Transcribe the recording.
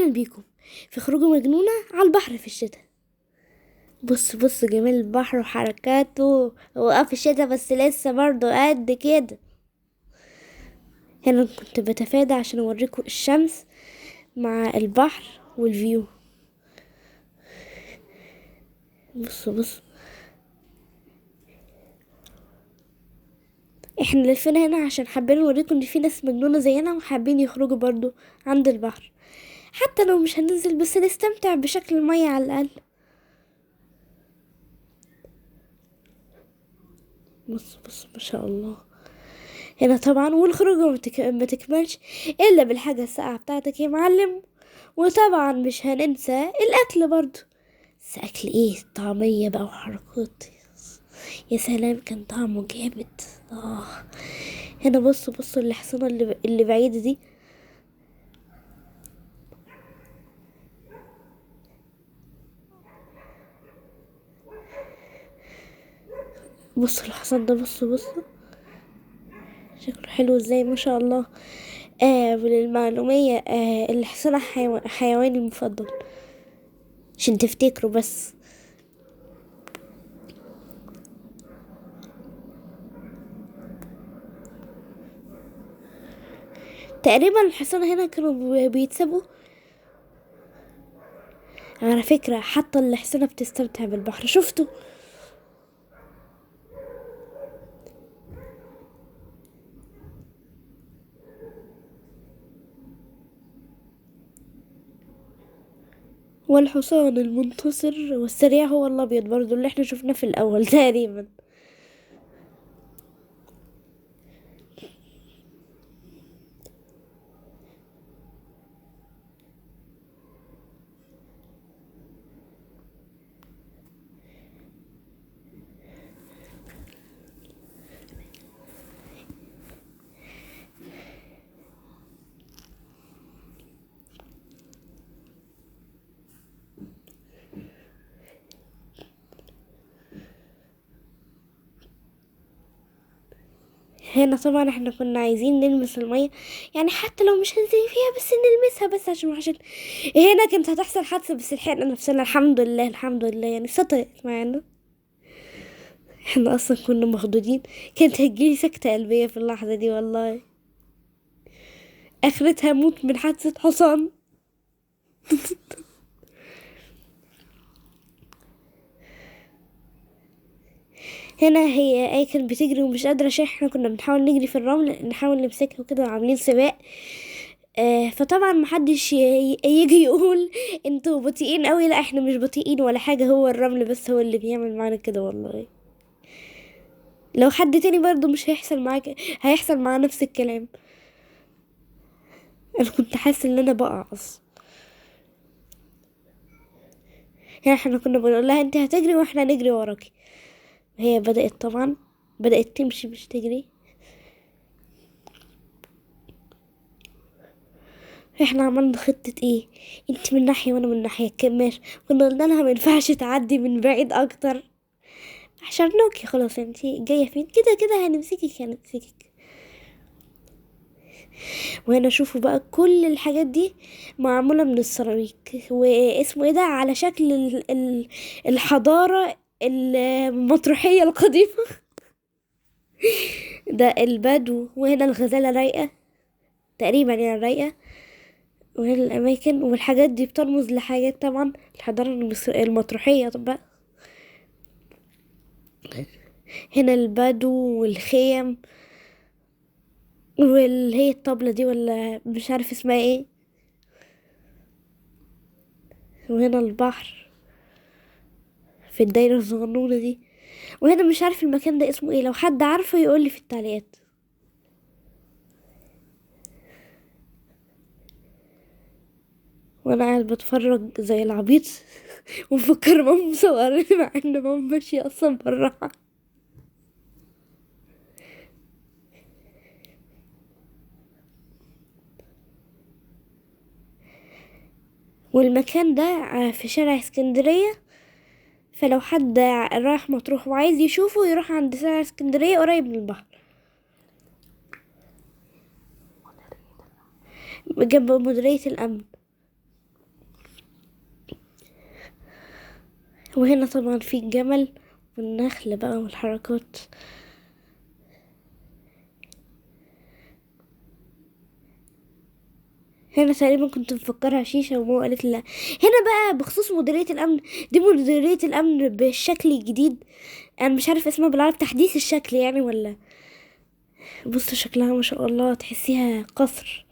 اهلا بيكم في خروجه مجنونة على البحر في الشتاء. بص جمال البحر وحركاته. هو في الشتاء بس لسه برضه قد كده. هنا كنت بتفادى عشان اوريكم الشمس مع البحر والفيو. بص احنا لفينا هنا عشان حابين نوريكم ان في ناس مجنونة زينا وحابين يخرجوا برضه عند البحر، حتى لو مش هننزل بس نستمتع بشكل المية على الاقل. بص ما شاء الله. هنا طبعا والخروجه ما تكملش الا بالحاجه الساقعه بتاعتك يا معلم. وطبعا مش هننسى الاكل برضو. بس اكل ايه؟ طعميه بقى وحركات. يا سلام كان طعمه جامد. اه. هنا بصوا الحصانه اللي بعيده دي. بصوا الحصان ده. بصوا شكله حلو ازاي ما شاء الله. وللمعلومية الحصان حيواني المفضل عشان تفتكروا بس. تقريبا الحصان هنا كانوا بيتسابوا. على فكرة حتى الحصانة بتستمتع بالبحر، شفتوا؟ والحصان المنتصر والسريع هو الابيض برضو اللي احنا شفناه في الاول تقريبا. هنا طبعا احنا كنا عايزين نلمس المية، يعني حتى لو مش هنزل فيها بس نلمسها بس عشان هنا كانت هتحصل حادثة بس لحقنا نفسنا الحمد لله يعني سطرت معانا. احنا اصلا كنا مخضوضين، كانت هتجيلي سكتة قلبية في اللحظة دي والله. اخرتها موت من حادثة حصان. هنا هي اي كانت بتجري ومش قادرة عشان احنا كنا بنحاول نجري في الرمل نحاول نمسكها وكده وعاملين سباق. فطبعا محدش يجي يقول انتوا بطيئين قوي. لا احنا مش بطيئين ولا حاجة، هو الرمل بس هو اللي بيعمل معانا كده والله. لو حد تاني برضو مش هيحصل معاك، هيحصل معاه نفس الكلام. انا كنت حاسة ان انا بقع اصلا. يعني احنا كنا بنقول لها انت هتجري واحنا نجري وراكي. هي بدأت تمشي مش تجري. احنا عملنا خطة ايه؟ انت من ناحية وانا من ناحية كماش. كنا قلنا لها ما ينفعش تعدي من بعيد اكتر. حشرناكي خلاص، انت جاية فين؟ كده هنمسكك. وهنا شوفوا بقى كل الحاجات دي معمولة من السيراميك واسمه ايه ده على شكل الحضارة المطروحية القديمة. ده البدو. وهنا الغزالة رايقة تقريبا يعني رايقة. وهنا الأماكن والحاجات دي بترمز لحاجات طبعا الحضارة المطروحية. طب هنا البدو والخيم واللي هي الطبلة دي ولا مش عارف اسمها ايه. وهنا البحر في الدايرة الصغنونة دي. وهنا مش عارف المكان ده اسمه ايه، لو حد عارفه يقولي في التعليقات. وانا قاعد بتفرج زي العبيط ومفكر ماما مصوراني مع ان ماما ماشية اصلا براها. والمكان ده في شارع اسكندرية. فلو حد رايح مطروح وعايز يشوفه يروح عند شارع اسكندرية قريب من البحر جنب مديرية الأمن. وهنا طبعا في الجمل والنخل بقى والحركات. هنا تقريبا كنت مفكرها شيشة وماما قالت لي لا. هنا بقى بخصوص مديرية الأمن، دي مديرية الأمن بالشكل الجديد، أنا مش عارف اسمها بالعربي، تحديث الشكل يعني ولا. بصوا شكلها ما شاء الله، تحسيها قصر.